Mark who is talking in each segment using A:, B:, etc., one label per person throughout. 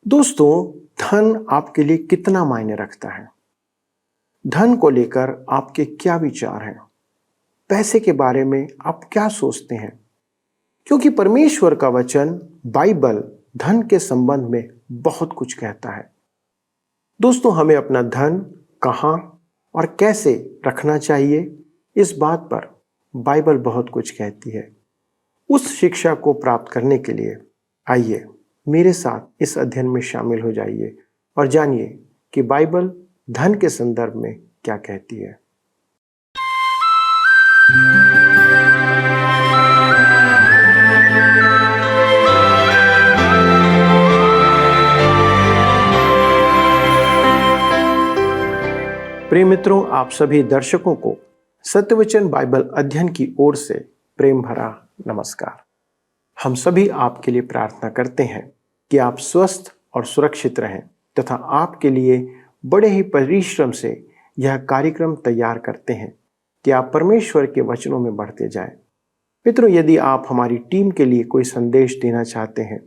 A: दोस्तों, धन आपके लिए कितना मायने रखता है? धन को लेकर आपके क्या विचार हैं? पैसे के बारे में आप क्या सोचते हैं? क्योंकि परमेश्वर का वचन बाइबल धन के संबंध में बहुत कुछ कहता है। दोस्तों, हमें अपना धन कहाँ और कैसे रखना चाहिए, इस बात पर बाइबल बहुत कुछ कहती है। उस शिक्षा को प्राप्त करने के लिए आइए मेरे साथ इस अध्ययन में शामिल हो जाइए और जानिए कि बाइबल धन के संदर्भ में क्या कहती है। प्रिय मित्रों, आप सभी दर्शकों को सत्यवचन बाइबल अध्ययन की ओर से प्रेम भरा नमस्कार। हम सभी आपके लिए प्रार्थना करते हैं कि आप स्वस्थ और सुरक्षित रहें तथा आपके लिए बड़े ही परिश्रम से यह कार्यक्रम तैयार करते हैं कि आप परमेश्वर के वचनों में बढ़ते जाएं। मित्रों, यदि आप हमारी टीम के लिए कोई संदेश देना चाहते हैं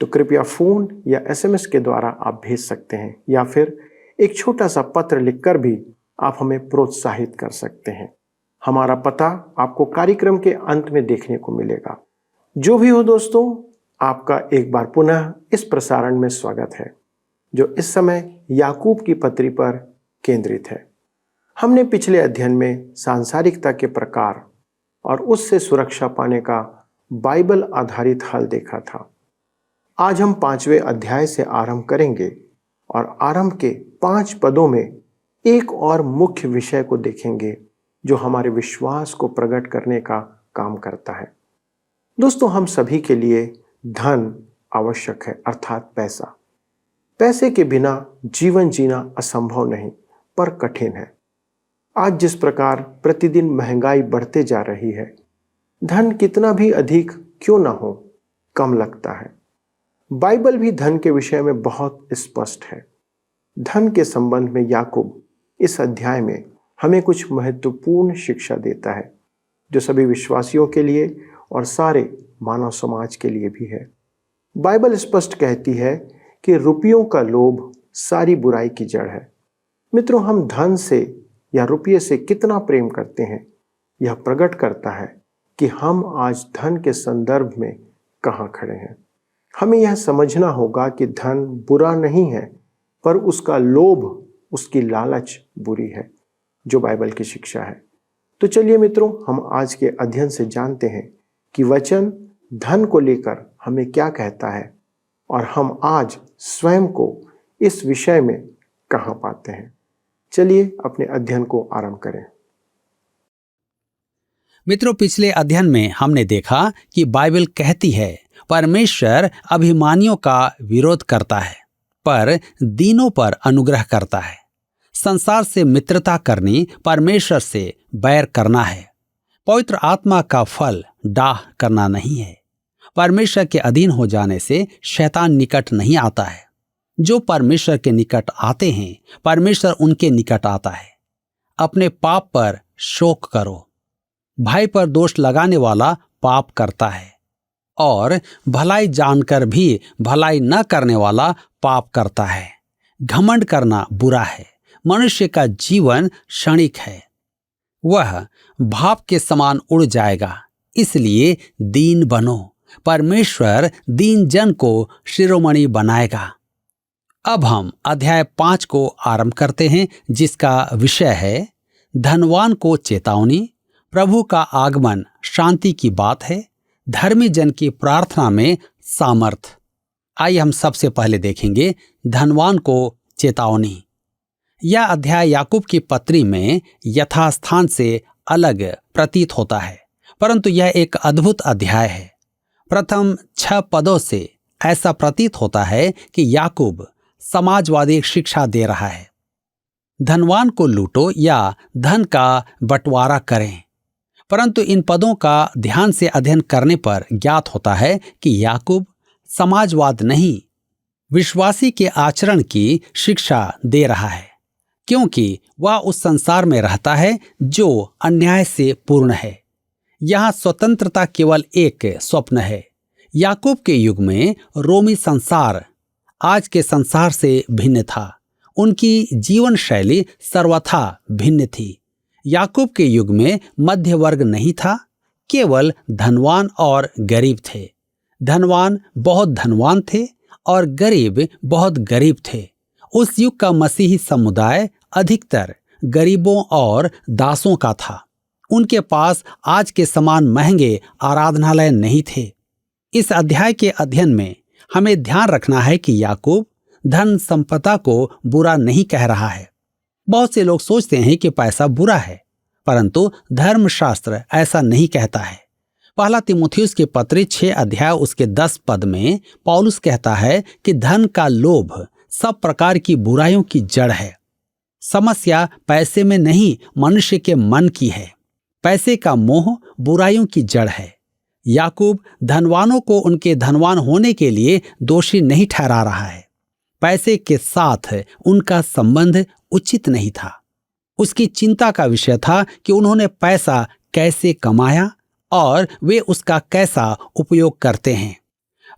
A: तो कृपया फ़ोन या SMS के द्वारा आप भेज सकते हैं या फिर एक छोटा सा पत्र लिखकर भी आप हमें प्रोत्साहित कर सकते हैं। हमारा पता आपको कार्यक्रम के अंत में देखने को मिलेगा। जो भी हो दोस्तों, आपका एक बार पुनः इस प्रसारण में स्वागत है जो इस समय याकूब की पत्री पर केंद्रित है। हमने पिछले अध्ययन में सांसारिकता के प्रकार और उससे सुरक्षा पाने का बाइबल आधारित हल देखा था। आज हम 5वें अध्याय से आरंभ करेंगे और आरंभ के 5 पदों में एक और मुख्य विषय को देखेंगे जो हमारे विश्वास को प्रकट करने का काम करता है। दोस्तों, हम सभी के लिए धन आवश्यक है, अर्थात पैसा। पैसे के बिना जीवन जीना असंभव नहीं पर कठिन है। आज जिस प्रकार प्रतिदिन महंगाई बढ़ते जा रही है, धन कितना भी अधिक क्यों ना हो, कम लगता है। बाइबल भी धन के विषय में बहुत स्पष्ट है। धन के संबंध में याकूब इस अध्याय में हमें कुछ महत्वपूर्ण शिक्षा देता है जो सभी विश्वासियों के लिए और सारे मानव समाज के लिए भी है। बाइबल स्पष्ट कहती है कि रुपयों का लोभ सारी बुराई की जड़ है। मित्रों, हम धन से या रुपये से कितना प्रेम करते हैं, यह प्रकट करता है कि हम आज धन के संदर्भ में कहाँ खड़े हैं। हमें यह समझना होगा कि धन बुरा नहीं है, पर उसका लोभ, उसकी लालच बुरी है, जो बाइबल की शिक्षा है। तो चलिए मित्रों, हम आज के अध्ययन से जानते हैं कि वचन धन को लेकर हमें क्या कहता है और हम आज स्वयं को इस विषय में कहाँ पाते हैं। चलिए अपने अध्ययन को आरंभ करें।
B: मित्रों, पिछले अध्ययन में हमने देखा कि बाइबल कहती है परमेश्वर अभिमानियों का विरोध करता है पर दीनों पर अनुग्रह करता है। संसार से मित्रता करनी परमेश्वर से बैर करना है। पवित्र आत्मा का फल डाह करना नहीं है। परमेश्वर के अधीन हो जाने से शैतान निकट नहीं आता है। जो परमेश्वर के निकट आते हैं, परमेश्वर उनके निकट आता है। अपने पाप पर शोक करो। भाई पर दोष लगाने वाला पाप करता है और भलाई जानकर भी भलाई न करने वाला पाप करता है। घमंड करना बुरा है। मनुष्य का जीवन क्षणिक है, वह भाप के समान उड़ जाएगा। इसलिए दीन बनो। परमेश्वर दीन जन को शिरोमणि बनाएगा। अब हम अध्याय 5 को आरंभ करते हैं, जिसका विषय है धनवान को चेतावनी। प्रभु का आगमन शांति की बात है। धर्मी जन की प्रार्थना में सामर्थ। आइए हम सबसे पहले देखेंगे धनवान को चेतावनी। यह अध्याय याकूब की पत्री में यथास्थान से अलग प्रतीत होता है, परंतु यह एक अद्भुत अध्याय है। प्रथम 6 पदों से ऐसा प्रतीत होता है कि याकूब समाजवादी शिक्षा दे रहा है। धनवान को लूटो या धन का बंटवारा करें। परंतु इन पदों का ध्यान से अध्ययन करने पर ज्ञात होता है कि याकूब समाजवाद नहीं, विश्वासी के आचरण की शिक्षा दे रहा है, क्योंकि वह उस संसार में रहता है जो अन्याय से पूर्ण है। यहाँ स्वतंत्रता केवल एक स्वप्न है। याकूब के युग में रोमी संसार आज के संसार से भिन्न था। उनकी जीवन शैली सर्वथा भिन्न थी। याकूब के युग में मध्य वर्ग नहीं था, केवल धनवान और गरीब थे। धनवान बहुत धनवान थे और गरीब बहुत गरीब थे। उस युग का मसीही समुदाय अधिकतर गरीबों और दासों का था। उनके पास आज के समान महंगे आराधनालय नहीं थे। इस अध्याय के अध्ययन में हमें ध्यान रखना है कि याकूब धन संपदा को बुरा नहीं कह रहा है। बहुत से लोग सोचते हैं कि पैसा बुरा है, परंतु धर्मशास्त्र ऐसा नहीं कहता है। पहला तीमुथियुस के पत्र 6 अध्याय उसके 10 पद में पौलुस कहता है कि धन का लोभ सब प्रकार की बुराइयों की जड़ है। समस्या पैसे में नहीं, मनुष्य के मन की है। पैसे का मोह बुराइयों की जड़ है। याकूब धनवानों को उनके धनवान होने के लिए दोषी नहीं ठहरा रहा है। पैसे के साथ उनका संबंध उचित नहीं था। उसकी चिंता का विषय था कि उन्होंने पैसा कैसे कमाया और वे उसका कैसा उपयोग करते हैं।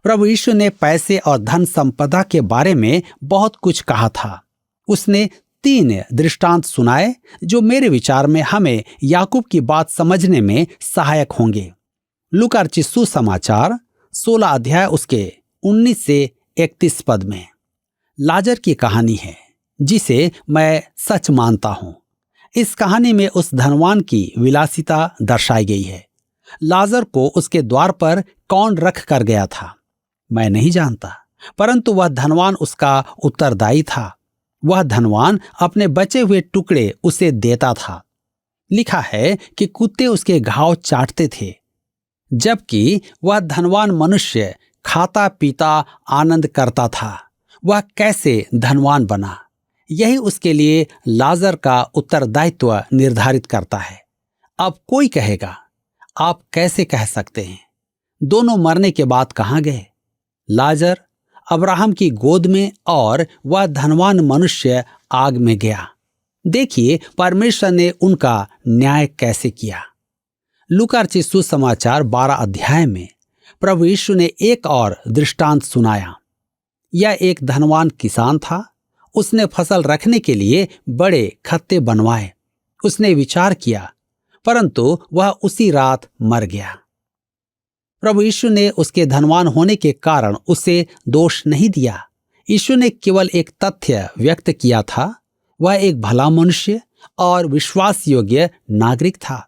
B: प्रभु यीशु ने पैसे और धन संपदा के बारे में बहुत कुछ कहा था। उसने 3 दृष्टांत सुनाए जो मेरे विचार में हमें याकूब की बात समझने में सहायक होंगे। लूका रचित सुसमाचार 16 अध्याय उसके 19 से 31 पद में लाजर की कहानी है, जिसे मैं सच मानता हूं। इस कहानी में उस धनवान की विलासिता दर्शाई गई है। लाजर को उसके द्वार पर कौन रख कर गया था, मैं नहीं जानता, परंतु वह धनवान उसका उत्तरदायी था। वह धनवान अपने बचे हुए टुकड़े उसे देता था। लिखा है कि कुत्ते उसके घाव चाटते थे, जबकि वह धनवान मनुष्य खाता पीता आनंद करता था। वह कैसे धनवान बना, यही उसके लिए लाजर का उत्तरदायित्व निर्धारित करता है। अब कोई कहेगा, आप कैसे कह सकते हैं? दोनों मरने के बाद कहां गए? लाजर अब्राहम की गोद में और वह धनवान मनुष्य आग में गया। देखिए परमेश्वर ने उनका न्याय कैसे किया। लूका रचित सुसमाचार 12 अध्याय में प्रभु यीशु ने एक और दृष्टांत सुनाया। यह एक धनवान किसान था। उसने फसल रखने के लिए बड़े खत्ते बनवाए। उसने विचार किया, परंतु वह उसी रात मर गया। प्रभु यीशु ने उसके धनवान होने के कारण उसे दोष नहीं दिया। यीशु ने केवल एक तथ्य व्यक्त किया था। वह एक भला मनुष्य और विश्वास योग्य नागरिक था।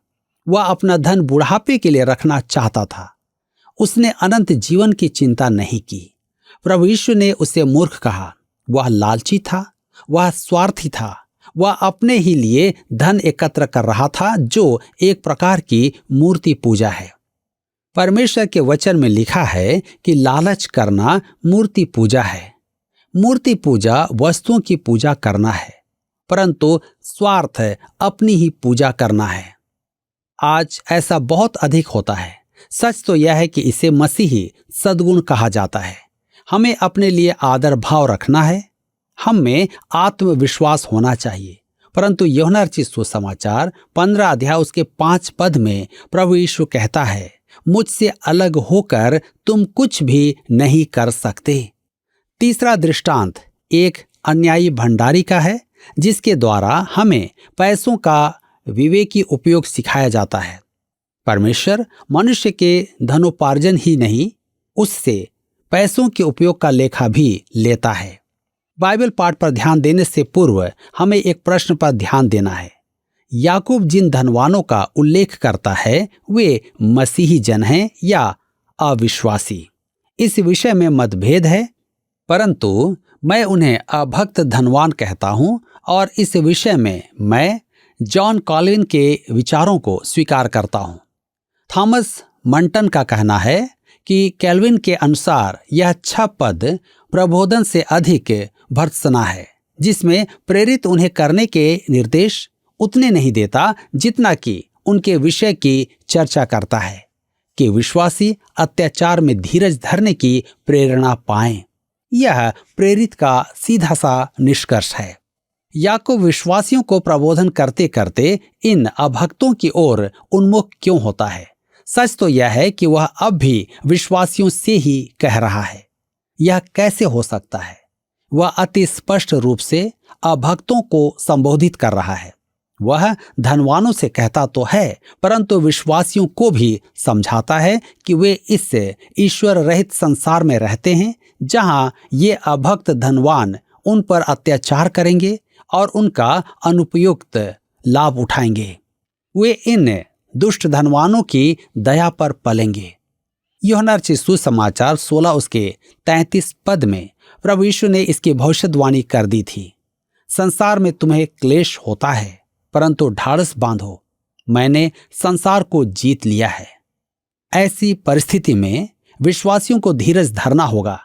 B: वह अपना धन बुढ़ापे के लिए रखना चाहता था। उसने अनंत जीवन की चिंता नहीं की। प्रभु यीशु ने उसे मूर्ख कहा। वह लालची था, वह स्वार्थी था। वह अपने ही लिए धन एकत्र कर रहा था, जो एक प्रकार की मूर्ति पूजा है। परमेश्वर के वचन में लिखा है कि लालच करना मूर्ति पूजा है। मूर्ति पूजा वस्तुओं की पूजा करना है, परंतु स्वार्थ अपनी ही पूजा करना है। आज ऐसा बहुत अधिक होता है। सच तो यह है कि इसे मसीही सद्गुण कहा जाता है। हमें अपने लिए आदर भाव रखना है, हम में आत्मविश्वास होना चाहिए, परंतु यूहन्ना रचित सुसमाचार 15 अध्याय उसके 5 पद में प्रभु यीशु कहता है, मुझसे अलग होकर तुम कुछ भी नहीं कर सकते। तीसरा दृष्टांत एक अन्यायी भंडारी का है, जिसके द्वारा हमें पैसों का विवेकी उपयोग सिखाया जाता है। परमेश्वर मनुष्य के धनोपार्जन ही नहीं, उससे पैसों के उपयोग का लेखा भी लेता है। बाइबल पाठ पर ध्यान देने से पूर्व हमें एक प्रश्न पर ध्यान देना है। याकूब जिन धनवानों का उल्लेख करता है, वे मसीही जन हैं या अविश्वासी? इस विषय में मतभेद है, परंतु मैं उन्हें अभक्त धनवान कहता हूं और इस विषय में मैं जॉन कॉल्विन के विचारों को स्वीकार करता हूं। थॉमस मंटन का कहना है कि कैल्विन के अनुसार यह 6 पद प्रबोधन से अधिक भर्त्सना है, जिसमें प्रेरित उन्हें करने के निर्देश उतने नहीं देता जितना कि उनके विषय की चर्चा करता है कि विश्वासी अत्याचार में धीरज धरने की प्रेरणा पाएं। यह प्रेरित का सीधा सा निष्कर्ष है। याकूब विश्वासियों को प्रबोधन करते करते इन अभक्तों की ओर उन्मुख क्यों होता है? सच तो यह है कि वह अब भी विश्वासियों से ही कह रहा है। यह कैसे हो सकता है? वह अति स्पष्ट रूप से अभक्तों को संबोधित कर रहा है। वह धनवानों से कहता तो है, परंतु विश्वासियों को भी समझाता है कि वे इस ईश्वर रहित संसार में रहते हैं, जहां ये अभक्त धनवान उन पर अत्याचार करेंगे और उनका अनुपयुक्त लाभ उठाएंगे। वे इन दुष्ट धनवानों की दया पर पलेंगे। यूहन्ना रचित सुसमाचार 16 उसके 33 पद में प्रभु यीशु ने इसकी भविष्यवाणी कर दी थी। संसार में तुम्हें क्लेश होता है, परंतु ढाढ़स बांधो, मैंने संसार को जीत लिया है। ऐसी परिस्थिति में विश्वासियों को धीरज धरना होगा,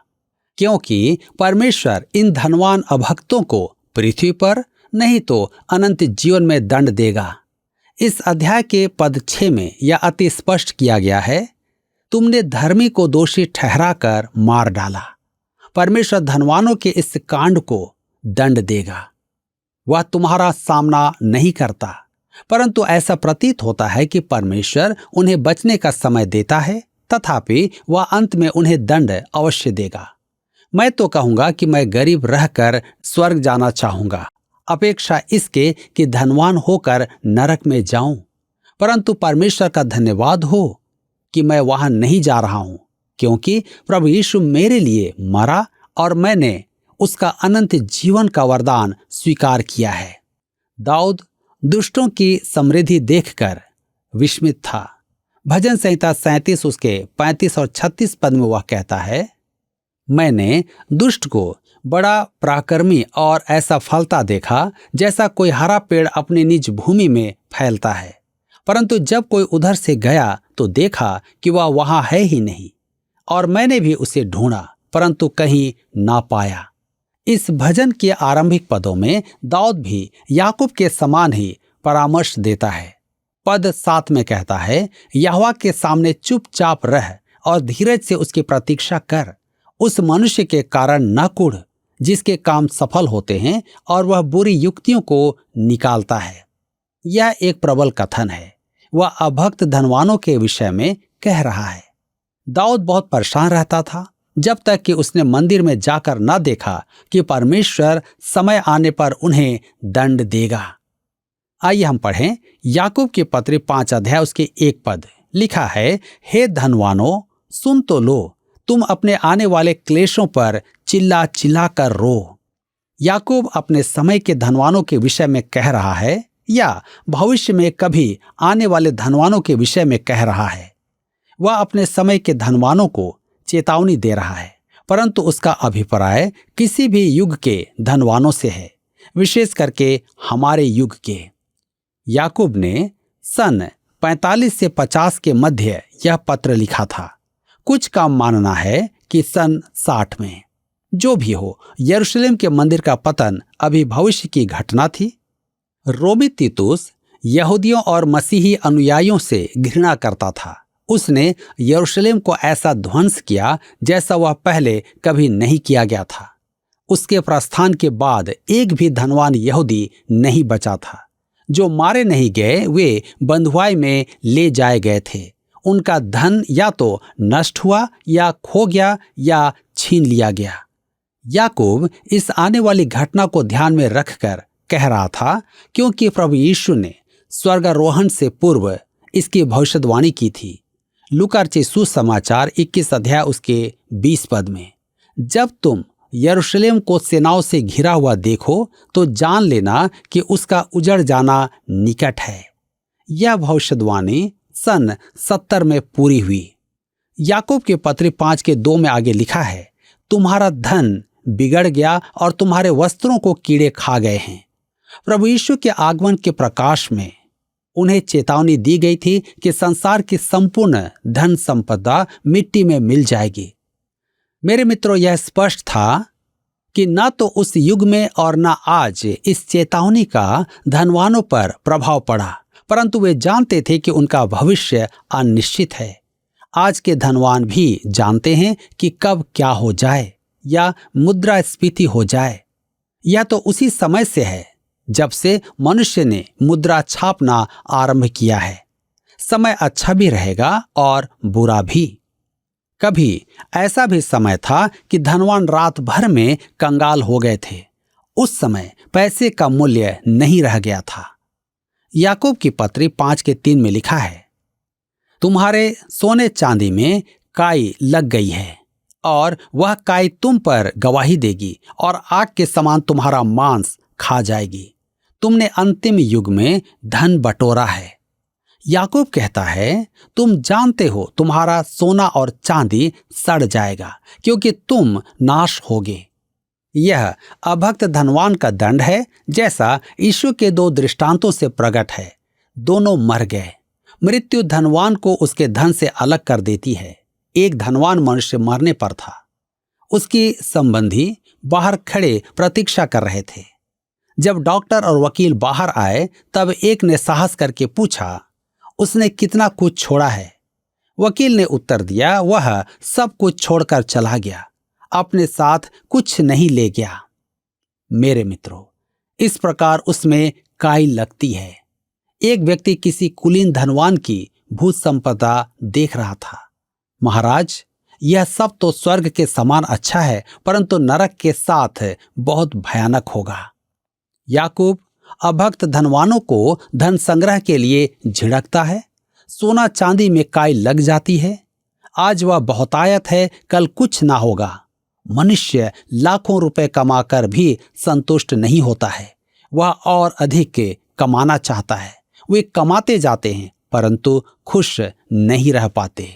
B: क्योंकि परमेश्वर इन धनवान अभक्तों को पृथ्वी पर नहीं तो अनंत जीवन में दंड देगा। इस अध्याय के पद 6 में यह अति स्पष्ट किया गया है, तुमने धर्मी को दोषी ठहराकर मार डाला। परमेश्वर धनवानों के इस कांड को दंड देगा। वह तुम्हारा सामना नहीं करता, परंतु ऐसा प्रतीत होता है कि परमेश्वर उन्हें बचने का समय देता है, तथापि वह अंत में उन्हें दंड अवश्य देगा। मैं तो कहूंगा कि मैं गरीब रहकर स्वर्ग जाना चाहूंगा, अपेक्षा इसके कि धनवान होकर नरक में जाऊं। परंतु परमेश्वर का धन्यवाद हो कि मैं वहां नहीं जा रहा हूं, क्योंकि प्रभु यीशु मेरे लिए मरा और मैंने उसका अनंत जीवन का वरदान स्वीकार किया है। दाऊद दुष्टों की समृद्धि देखकर विस्मित था। भजन संहिता 37 उसके 35 और 36 पद में वह कहता है, मैंने दुष्ट को बड़ा पराक्रमी और ऐसा फलता देखा जैसा कोई हरा पेड़ अपनी निज भूमि में फैलता है, परंतु जब कोई उधर से गया तो देखा कि वह वहां है ही नहीं, और मैंने भी उसे ढूंढा परंतु कहीं ना पाया। इस भजन के आरंभिक पदों में दाऊद भी याकूब के समान ही परामर्श देता है। पद 7 में कहता है, यहोवा के सामने चुपचाप रह और धीरज से उसकी प्रतीक्षा कर। उस मनुष्य के कारण न कुढ़ जिसके काम सफल होते हैं और वह बुरी युक्तियों को निकालता है। यह एक प्रबल कथन है। वह अभक्त धनवानों के विषय में कह रहा है। दाऊद बहुत परेशान रहता था जब तक कि उसने मंदिर में जाकर न देखा कि परमेश्वर समय आने पर उन्हें दंड देगा। आइए हम पढ़ें याकूब की पत्री 5 अध्याय उसके 1 पद। लिखा है, हे धनवानों सुन तो लो, तुम अपने आने वाले क्लेशों पर चिल्ला चिल्ला कर रो। याकूब अपने समय के धनवानों के विषय में कह रहा है या भविष्य में कभी आने वाले धनवानों के विषय में कह रहा है। वह अपने समय के धनवानों को चेतावनी दे रहा है, परंतु उसका अभिप्राय किसी भी युग के धनवानों से है, विशेष करके हमारे युग के। याकूब ने सन 45 से 50 के मध्य यह पत्र लिखा था। कुछ का मानना है कि सन 60 में। जो भी हो, यरूशलेम के मंदिर का पतन अभी भविष्य की घटना थी। रोमी तीतुस यहूदियों और मसीही अनुयायियों से घृणा करता था। उसने यरूशलेम को ऐसा ध्वंस किया जैसा वह पहले कभी नहीं किया गया था। उसके प्रस्थान के बाद एक भी धनवान यहूदी नहीं बचा था। जो मारे नहीं गए वे बंधुआई में ले जाए गए थे। उनका धन या तो नष्ट हुआ या खो गया या छीन लिया गया। याकूब इस आने वाली घटना को ध्यान में रखकर कह रहा था, क्योंकि प्रभु यीशु ने स्वर्गारोहण से पूर्व इसकी भविष्यवाणी की थी। लूका रचित सुसमाचार 21 अध्याय उसके 20 पद में, जब तुम यरूशलेम को सेनाओं से घिरा हुआ देखो तो जान लेना कि उसका उजड़ जाना निकट है। यह भविष्यवाणी सन 70 में पूरी हुई। याकूब के पत्री 5 के 2 में आगे लिखा है, तुम्हारा धन बिगड़ गया और तुम्हारे वस्त्रों को कीड़े खा गए हैं। प्रभु यीशु के आगमन के प्रकाश में उन्हें चेतावनी दी गई थी कि संसार की संपूर्ण धन संपदा मिट्टी में मिल जाएगी। मेरे मित्रों, यह स्पष्ट था कि न तो उस युग में और न आज इस चेतावनी का धनवानों पर प्रभाव पड़ा, परंतु वे जानते थे कि उनका भविष्य अनिश्चित है। आज के धनवान भी जानते हैं कि कब क्या हो जाए या मुद्रास्फीति हो जाए। यह तो उसी समय से है जब से मनुष्य ने मुद्रा छापना आरंभ किया है। समय अच्छा भी रहेगा और बुरा भी। कभी ऐसा भी समय था कि धनवान रात भर में कंगाल हो गए थे। उस समय पैसे का मूल्य नहीं रह गया था। याकूब की पत्री 5:3 में लिखा है, तुम्हारे सोने चांदी में काई लग गई है और वह काई तुम पर गवाही देगी और आग के समान तुम्हारा मांस खा जाएगी। तुमने अंतिम युग में धन बटोरा है। याकूब कहता है, तुम जानते हो तुम्हारा सोना और चांदी सड़ जाएगा क्योंकि तुम नाश होगे। यह अभक्त धनवान का दंड है, जैसा यीशु के 2 दृष्टांतों से प्रकट है। दोनों मर गए। मृत्यु धनवान को उसके धन से अलग कर देती है। एक धनवान मनुष्य मरने पर था। उसकी संबंधी बाहर खड़े प्रतीक्षा कर रहे थे। जब डॉक्टर और वकील बाहर आए तब एक ने साहस करके पूछा, उसने कितना कुछ छोड़ा है? वकील ने उत्तर दिया, वह सब कुछ छोड़कर चला गया, अपने साथ कुछ नहीं ले गया। मेरे मित्रों, इस प्रकार उसमें काई लगती है। एक व्यक्ति किसी कुलीन धनवान की भूत संपदा देख रहा था। महाराज, यह सब तो स्वर्ग के समान अच्छा है, परंतु नरक के साथ बहुत भयानक होगा। याकूब अभक्त धनवानों को धन संग्रह के लिए झिड़कता है। सोना चांदी में काई लग जाती है। आज वह बहुतायत है, कल कुछ ना होगा। मनुष्य लाखों रुपए कमाकर भी संतुष्ट नहीं होता है, वह और अधिक कमाना चाहता है। वे कमाते जाते हैं परंतु खुश नहीं रह पाते।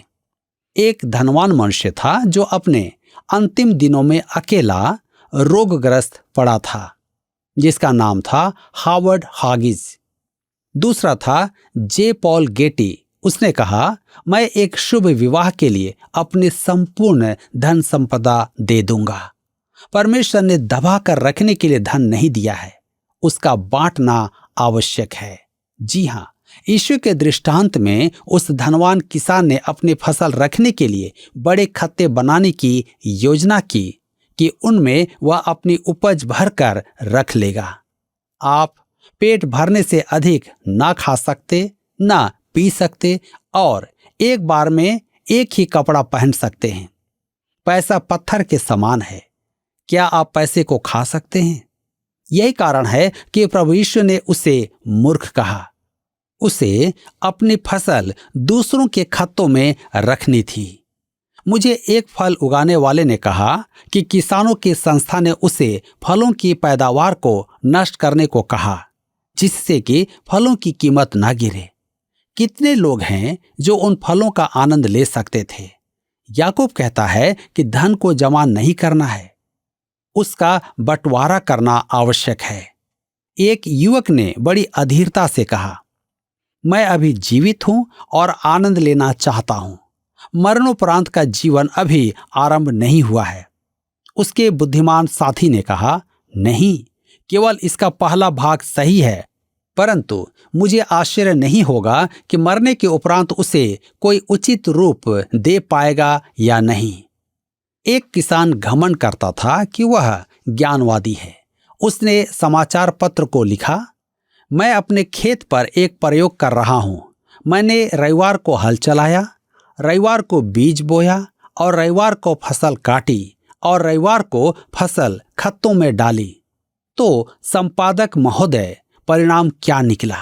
B: एक धनवान मनुष्य था जो अपने अंतिम दिनों में अकेला रोगग्रस्त पड़ा था, जिसका नाम था हावर्ड हागिज। दूसरा था जे पॉल गेटी। उसने कहा, मैं एक शुभ विवाह के लिए अपनी संपूर्ण धन संपदा दे दूंगा। परमेश्वर ने दबा कर रखने के लिए धन नहीं दिया है, उसका बांटना आवश्यक है। जी हाँ, यीशु के दृष्टांत में उस धनवान किसान ने अपनी फसल रखने के लिए बड़े खत्ते बनाने की योजना की कि उनमें वह अपनी उपज भरकर रख लेगा। आप पेट भरने से अधिक ना खा सकते, ना पी सकते और एक बार में एक ही कपड़ा पहन सकते हैं। पैसा पत्थर के समान है। क्या आप पैसे को खा सकते हैं? यही कारण है कि प्रभु यीशु ने उसे मूर्ख कहा। उसे अपनी फसल दूसरों के खत्तों में रखनी थी। मुझे एक फल उगाने वाले ने कहा कि किसानों की संस्था ने उसे फलों की पैदावार को नष्ट करने को कहा, जिससे कि फलों की कीमत ना गिरे। कितने लोग हैं जो उन फलों का आनंद ले सकते थे? याकूब कहता है कि धन को जमा नहीं करना है, उसका बंटवारा करना आवश्यक है। एक युवक ने बड़ी अधीरता से कहा, मैं अभी जीवित हूं और आनंद लेना चाहता हूं। मरणोपरांत का जीवन अभी आरंभ नहीं हुआ है। उसके बुद्धिमान साथी ने कहा, नहीं, केवल इसका पहला भाग सही है, परंतु मुझे आश्चर्य नहीं होगा कि मरने के उपरांत उसे कोई उचित रूप दे पाएगा या नहीं। एक किसान घमंड करता था कि वह ज्ञानवादी है। उसने समाचार पत्र को लिखा, मैं अपने खेत पर एक प्रयोग कर रहा हूं। मैंने रविवार को हल चलाया, रविवार को बीज बोया और रविवार को फसल काटी और रविवार को फसल खत्तों में डाली। तो संपादक महोदय, परिणाम क्या निकला?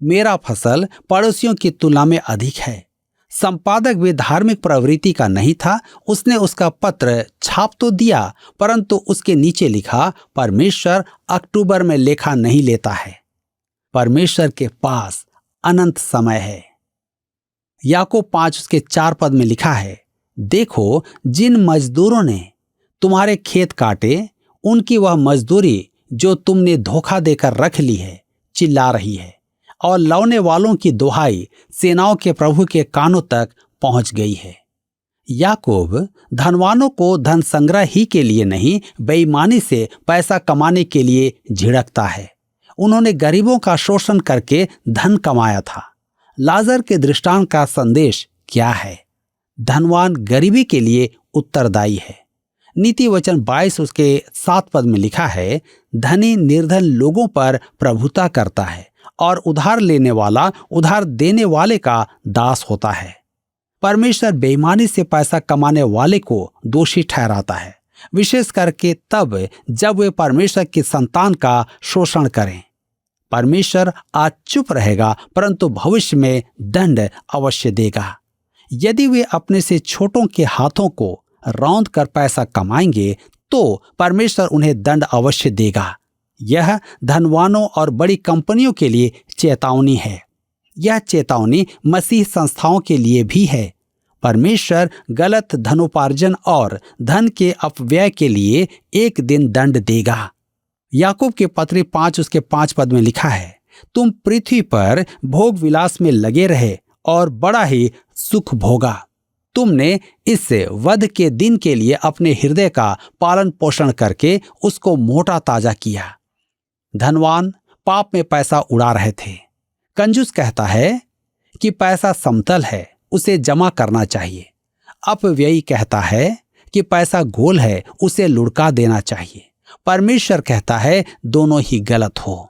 B: मेरा फसल पड़ोसियों की तुलना में अधिक है। संपादक भी धार्मिक प्रवृत्ति का नहीं था। उसने उसका पत्र छाप तो दिया, परंतु उसके नीचे लिखा, परमेश्वर अक्टूबर में लेखा नहीं लेता है। परमेश्वर के पास अनंत समय है। याकूब 5:4 में लिखा है, देखो, जिन मजदूरों ने तुम्हारे खेत काटे, उनकी वह मजदूरी जो तुमने धोखा देकर रख ली है चिल्ला रही है, और लौने वालों की दुहाई सेनाओं के प्रभु के कानों तक पहुंच गई है। याकूब धनवानों को धन संग्रह ही के लिए नहीं, बेईमानी से पैसा कमाने के लिए झिड़कता है। उन्होंने गरीबों का शोषण करके धन कमाया था। लाजर के दृष्टांत का संदेश क्या है? धनवान गरीबी के लिए उत्तरदायी है। नीति वचन 22:7 में लिखा है, धनी निर्धन लोगों पर प्रभुता करता है और उधार लेने वाला उधार देने वाले का दास होता है। परमेश्वर बेईमानी से पैसा कमाने वाले को दोषी ठहराता है, विशेष करके तब जब वे परमेश्वर की संतान का शोषण करें। परमेश्वर आज चुप रहेगा, परंतु भविष्य में दंड अवश्य देगा। यदि वे अपने से छोटों के हाथों को रौंद कर पैसा कमाएंगे तो परमेश्वर उन्हें दंड अवश्य देगा। यह धनवानों और बड़ी कंपनियों के लिए चेतावनी है। यह चेतावनी मसीह संस्थाओं के लिए भी है। परमेश्वर गलत धनोपार्जन और धन के अपव्यय के लिए एक दिन दंड देगा। याकूब के पत्री 5 उसके 5 पद में लिखा है, तुम पृथ्वी पर भोग विलास में लगे रहे और बड़ा ही सुख भोगा। तुमने इस वध के दिन के लिए अपने हृदय का पालन पोषण करके उसको मोटा ताजा किया। धनवान पाप में पैसा उड़ा रहे थे। कंजूस कहता है कि पैसा समतल है, उसे जमा करना चाहिए। अपव्ययी कहता है कि पैसा गोल है, उसे लुढ़का देना चाहिए। परमेश्वर कहता है दोनों ही गलत हो।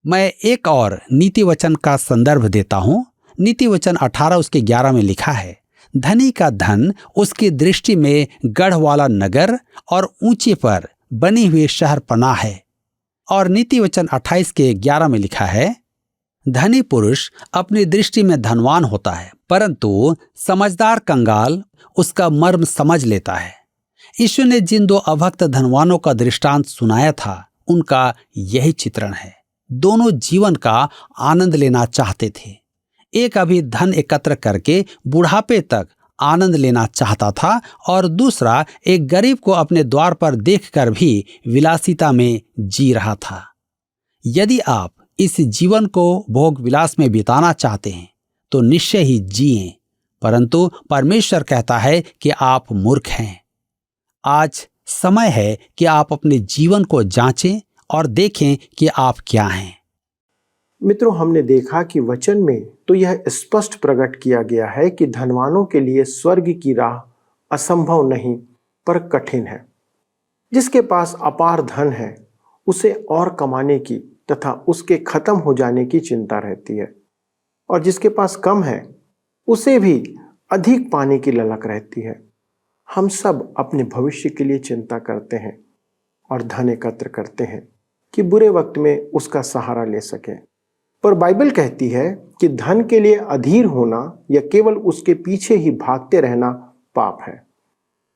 B: मैं एक और नीति वचन का संदर्भ देता हूं। नीति वचन 18 उसके 11 में लिखा है, धनी का धन उसकी दृष्टि में गढ़ वाला नगर और ऊंचे पर बनी हुई शहर पनाह है। और नीति वचन 28 के 11 में लिखा है, धनी पुरुष अपनी दृष्टि में धनवान होता है, परंतु समझदार कंगाल उसका मर्म समझ लेता है। यीशु ने जिन 2 अभक्त धनवानों का दृष्टांत सुनाया था, उनका यही चित्रण है। दोनों जीवन का आनंद लेना चाहते थे। एक अभी धन एकत्र करके बुढ़ापे तक आनंद लेना चाहता था और दूसरा एक गरीब को अपने द्वार पर देखकर भी विलासिता में जी रहा था। यदि आप इस जीवन को भोग विलास में बिताना चाहते हैं तो निश्चय ही जिएं, परंतु परमेश्वर कहता है कि आप मूर्ख हैं। आज समय है कि आप अपने जीवन को जांचें और देखें कि आप क्या हैं।
A: मित्रों, हमने देखा कि वचन में तो यह स्पष्ट प्रकट किया गया है कि धनवानों के लिए स्वर्ग की राह असंभव नहीं पर कठिन है। जिसके पास अपार धन है उसे और कमाने की तथा उसके खत्म हो जाने की चिंता रहती है, और जिसके पास कम है उसे भी अधिक पाने की ललक रहती है। हम सब अपने भविष्य के लिए चिंता करते हैं और धन एकत्र करते हैं कि बुरे वक्त में उसका सहारा ले सकें, पर बाइबल कहती है कि धन के लिए अधीर होना या केवल उसके पीछे ही भागते रहना पाप है।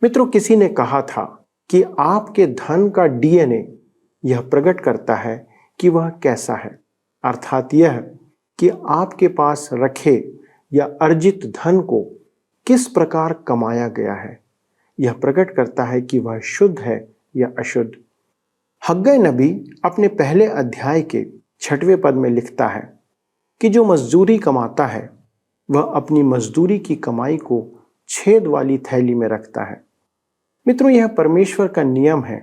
A: मित्रों, किसी ने कहा था कि आपके धन का डीएनए यह प्रकट करता है कि वह कैसा है, अर्थात यह कि आपके पास रखे या अर्जित धन को किस प्रकार कमाया गया है। यह प्रकट करता है कि वह शुद्ध है या अशुद्ध। हग्गई नबी अपने पहले अध्याय के 6वें पद में लिखता है कि जो मजदूरी कमाता है वह अपनी मजदूरी की कमाई को छेद वाली थैली में रखता है। मित्रों, यह परमेश्वर का नियम है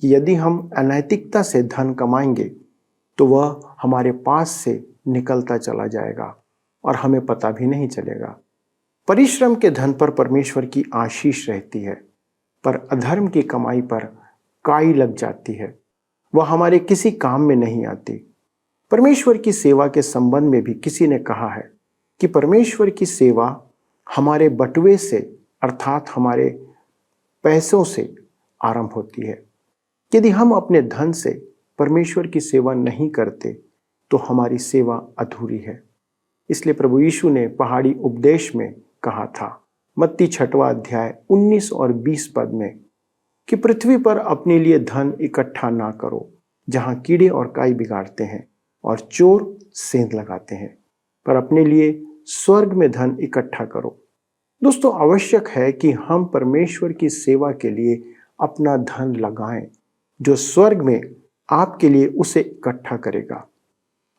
A: कि यदि हम अनैतिकता से धन कमाएंगे तो वह हमारे पास से निकलता चला जाएगा और हमें पता भी नहीं चलेगा। परिश्रम के धन पर परमेश्वर की आशीष रहती है, पर अधर्म की कमाई पर काई लग जाती है, वह हमारे किसी काम में नहीं आती। परमेश्वर की सेवा के संबंध में भी किसी ने कहा है कि परमेश्वर की सेवा हमारे बटुए से अर्थात हमारे पैसों से आरंभ होती है। यदि हम अपने धन से परमेश्वर की सेवा नहीं करते तो हमारी सेवा अधूरी है। इसलिए प्रभु यीशु ने पहाड़ी उपदेश में कहा था, मत्ती 6वां अध्याय 19 और 20 पद में, कि पृथ्वी पर अपने लिए धन इकट्ठा ना करो, जहां कीड़े और काई बिगाड़ते हैं और चोर सेंध लगाते हैं, पर अपने लिए स्वर्ग में धन इकट्ठा करो। दोस्तों, आवश्यक है कि हम परमेश्वर की सेवा के लिए अपना धन लगाएं, जो स्वर्ग में आपके लिए उसे इकट्ठा करेगा।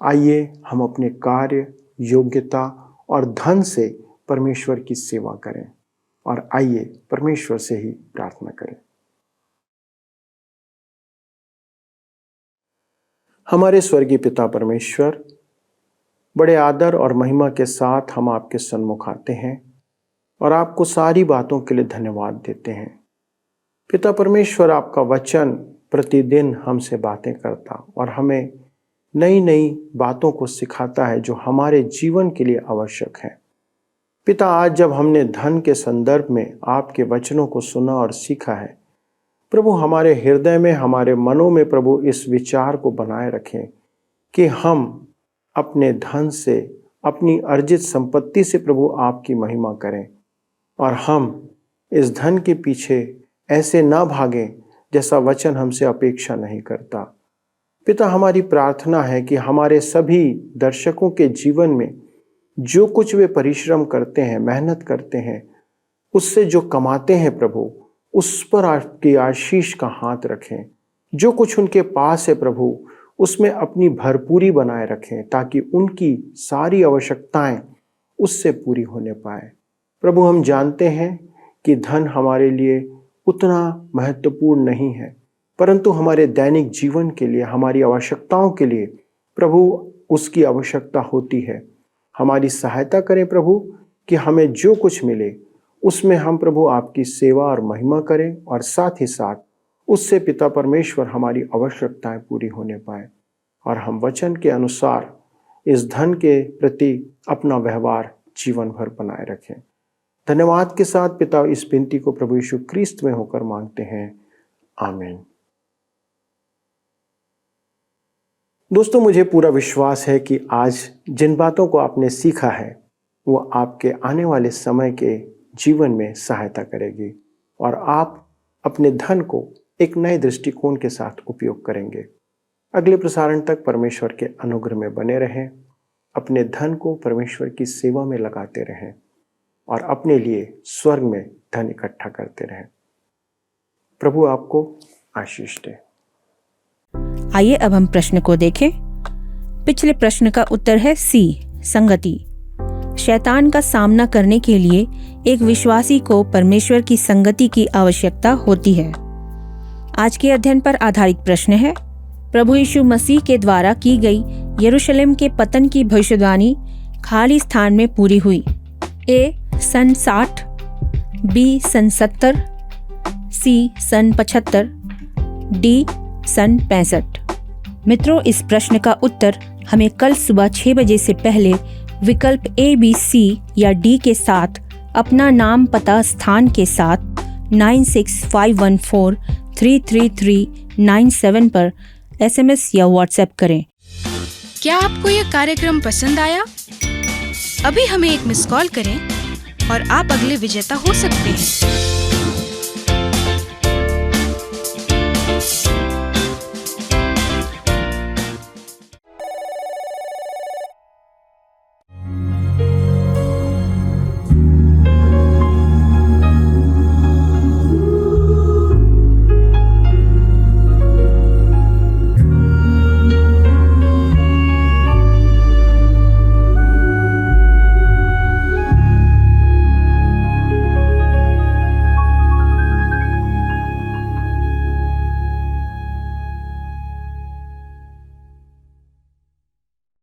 A: आइए हम अपने कार्य, योग्यता और धन से परमेश्वर की सेवा करें, और आइए परमेश्वर से ही प्रार्थना करें। हमारे स्वर्गीय पिता परमेश्वर, बड़े आदर और महिमा के साथ हम आपके सन्मुख आते हैं और आपको सारी बातों के लिए धन्यवाद देते हैं। पिता परमेश्वर, आपका वचन प्रतिदिन हमसे बातें करता और हमें नई नई बातों को सिखाता है जो हमारे जीवन के लिए आवश्यक है। पिता, आज जब हमने धन के संदर्भ में आपके वचनों को सुना और सीखा है, प्रभु हमारे हृदय में, हमारे मनों में प्रभु इस विचार को बनाए रखें कि हम अपने धन से, अपनी अर्जित संपत्ति से प्रभु आपकी महिमा करें, और हम इस धन के पीछे ऐसे ना भागें जैसा वचन हमसे अपेक्षा नहीं करता। पिता, हमारी प्रार्थना है कि हमारे सभी दर्शकों के जीवन में जो कुछ वे परिश्रम करते हैं, मेहनत करते हैं, उससे जो कमाते हैं प्रभु, उस पर आपकी आशीष का हाथ रखें। जो कुछ उनके पास है प्रभु, उसमें अपनी भरपूरी बनाए रखें, ताकि उनकी सारी आवश्यकताएं उससे पूरी होने पाए। प्रभु, हम जानते हैं कि धन हमारे लिए उतना महत्वपूर्ण नहीं है, परंतु हमारे दैनिक जीवन के लिए, हमारी आवश्यकताओं के लिए प्रभु उसकी आवश्यकता होती है। हमारी सहायता करें प्रभु कि हमें जो कुछ मिले उसमें हम प्रभु आपकी सेवा और महिमा करें, और साथ ही साथ उससे पिता परमेश्वर हमारी आवश्यकताएं पूरी होने पाए, और हम वचन के अनुसार इस धन के प्रति अपना व्यवहार जीवन भर बनाए रखें। धन्यवाद के साथ पिता, इस विनती को प्रभु यीशु क्रिस्त में होकर मांगते हैं, आमीन। दोस्तों, मुझे पूरा विश्वास है कि आज जिन बातों को आपने सीखा है वो आपके आने वाले समय के जीवन में सहायता करेगी, और आप अपने धन को एक नए दृष्टिकोण के साथ उपयोग करेंगे। अगले प्रसारण तक परमेश्वर के अनुग्रह में बने रहें, अपने धन को परमेश्वर की सेवा में लगाते रहें, और अपने लिए स्वर्ग में धन इकट्ठा करते रहें। प्रभु आपको आशीष दे।
C: आइए अब हम प्रश्न को देखें। पिछले प्रश्न का उत्तर है सी, संगति। शैतान का सामना करने के लिए एक विश्वासी को परमेश्वर की संगति की आवश्यकता होती है। आज के अध्ययन पर आधारित प्रश्न है, प्रभु यीशु मसीह के द्वारा की गई यरूशलेम के पतन की भविष्यवाणी खाली स्थान में पूरी हुई। ए सन 60, बी सन 70, सी सन 75, डी सन 65। मित्रों, इस प्रश्न का उत्तर हमें कल सुबह 6 बजे से पहले विकल्प ए, बी, सी या डी के साथ अपना नाम, पता, स्थान के साथ 9651433397 पर SMS या WhatsApp करें।
D: क्या आपको यह कार्यक्रम पसंद आया? अभी हमें एक मिस कॉल करें और आप अगले विजेता हो सकते हैं।